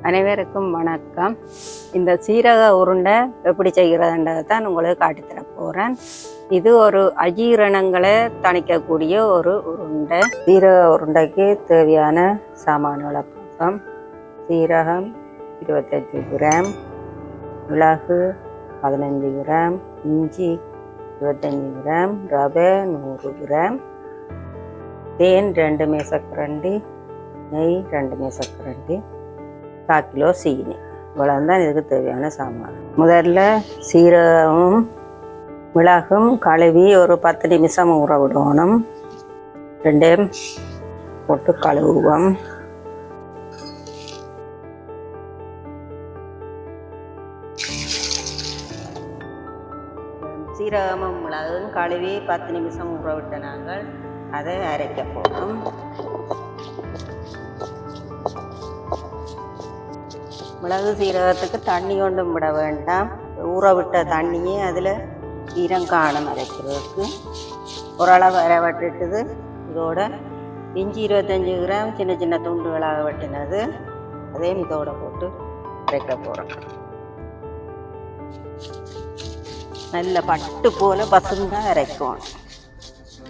அனைவருக்கும் வணக்கம். இந்த சீரக உருண்டை எப்படி செய்கிறதுன்றதை தான் உங்களுக்கு காட்டித்தர போகிறேன். இது ஒரு அஜீரணங்களை தணிக்கக்கூடிய ஒரு உருண்டை. சீரக உருண்டைக்கு தேவையான சாமான்களை பார்ப்போம். சீரகம் 25 கிராம், மிளகு 15 கிராம், இஞ்சி 25 கிராம், ரவை 100 கிராம், தேன் 2 மேசக்கரண்டி, நெய் 2 மேசக்கரண்டி, 1/4 கிலோ சீனி. இவ்வளவுதான் இதுக்கு தேவையான சாமான். முதல்ல சீரகமும் மிளகும் கழுவி ஒரு 10 நிமிஷம் ஊற விடணும். 2 போட்டு கழுவுவோம். சீரகமும் மிளகும் கழுவி 10 நிமிஷம் ஊற விட்ட நாங்கள் அதை அரைக்க போகிறோம். மிளகு சீரகத்துக்கு தண்ணி கொண்டும் விட வேண்டாம். ஊற விட்ட தண்ணியே அதில் ஈரங்காணும் அரைக்கிறதுக்கு. ஓரளவு அரை வட்டுட்டுது. இதோட இஞ்சி 25 கிராம் சின்ன சின்ன துண்டுகளாக வெட்டினது அதையும் இதோட போட்டு அரைக்க போகிறோம். நல்ல பட்டு போல பசுந்தான் அரைக்கணும்.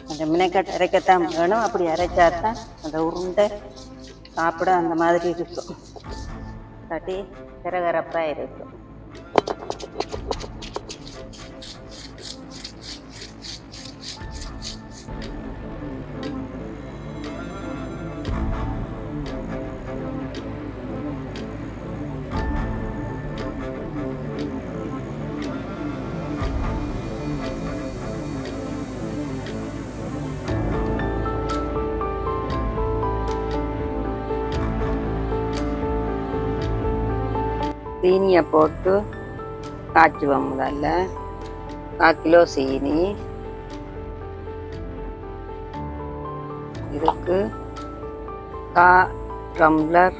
கொஞ்சம் மினக்கட்டு அரைக்கத்தான் வேணும். அப்படி அரைச்சாதான் அந்த உருண்டை சாப்பிட அந்த மாதிரி இருக்கும். தட்டி கரகரப்பாக இருக்கும். சீனியை போட்டு காய்ச்சுவோம். முதல்ல 1/4 கிலோ சீனி. இதுக்கு 1/4 டம்ளர்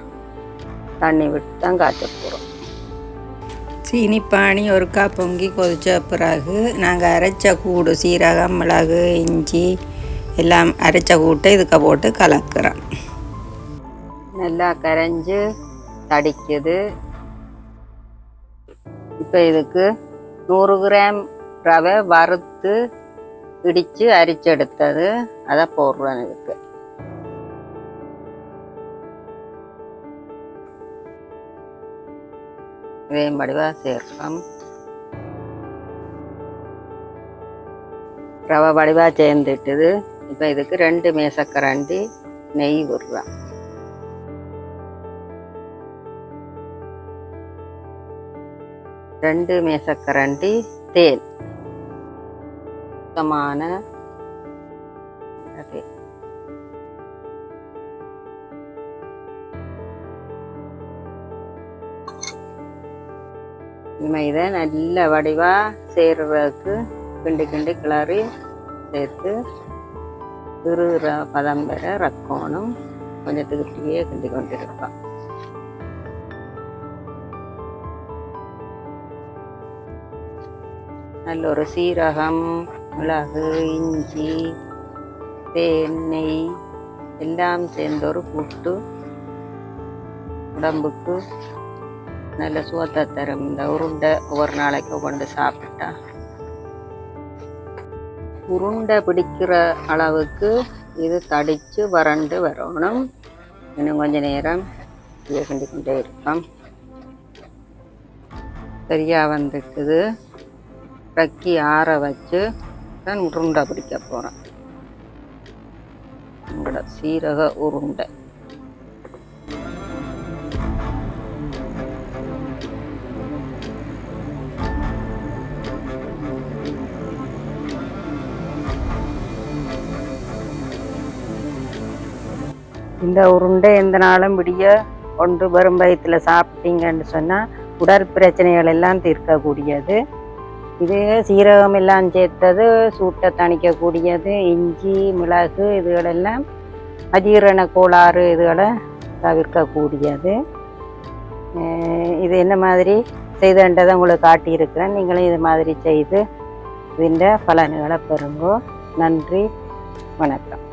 தண்ணி விட்டு தான் காய்ச்ச போகிறோம். சீனி பானி ஒரு கப் பொங்கி கொதித்த பிறகு நாங்கள் அரைச்ச கூடு சீரகம் மிளகு இஞ்சி எல்லாம் அரைச்ச கூட்டை இதுக்கு போட்டு கலக்கிறோம். நல்லா கரைஞ்சி தடிக்குது. இப்போ இதுக்கு 100 கிராம் ரவை வறுத்து இடித்து அரிச்செடுத்தது அதை போடுறேன். இதுக்கு இதே வடிவாக சேர்ப்போம். ரவை வடிவாக சேர்ந்துட்டுது. இப்போ இதுக்கு 2 மேசக்கரண்டி நெய் விடுறேன். 2 மேசக்கரண்டி தேன். சுத்தமான இதை நல்ல வடிவாக சேர்றதுக்கு கிண்டி கிண்டி கிளறி சேர்த்து திருகிற பதம் பெற ரக்கணும். கொஞ்சம் திருப்தியே கிண்டி கொண்டிருப்பான். நல்ல ஒரு சீரகம் மிளகு இஞ்சி தேன் நெய் எல்லாம் சேர்ந்த ஒரு கூட்டு உடம்புக்கு நல்ல சுவத்தை தரும். இந்த உருண்டை ஒவ்வொரு நாளைக்கு கொண்டு சாப்பிட்டா உருண்டை பிடிக்கிற அளவுக்கு இது தடித்து வறண்டு வரணும். இன்னும் கொஞ்ச நேரம் இதை கிண்டி கொண்டே இருப்போம். சரியாக வந்துட்டுது. ரக்கி ஆற வச்சு தான் உருண்டை பிடிக்க போகிறேன். உங்களோட சீரக உருண்டை. இந்த உருண்டை எந்த நாளும் விடிய ஒன்று வரும் வயிற்றில் சாப்பிட்டீங்கன்னு சொன்னால் உடல் பிரச்சனைகள் எல்லாம் தீர்க்கக்கூடியது. இது சீரகம் எல்லாம் சேர்த்தது சூட்டை தணிக்கக்கூடியது. இஞ்சி மிளகு இதுகளெல்லாம் அஜீரண கோளாறு இதுகளை தவிர்க்கக்கூடியது. இது என்ன மாதிரி செய்தன்றதை உங்களுக்கு காட்டியிருக்கிறேன். நீங்களும் இது மாதிரி செய்து இதன் பலன்களை பெறுங்கோ. நன்றி, வணக்கம்.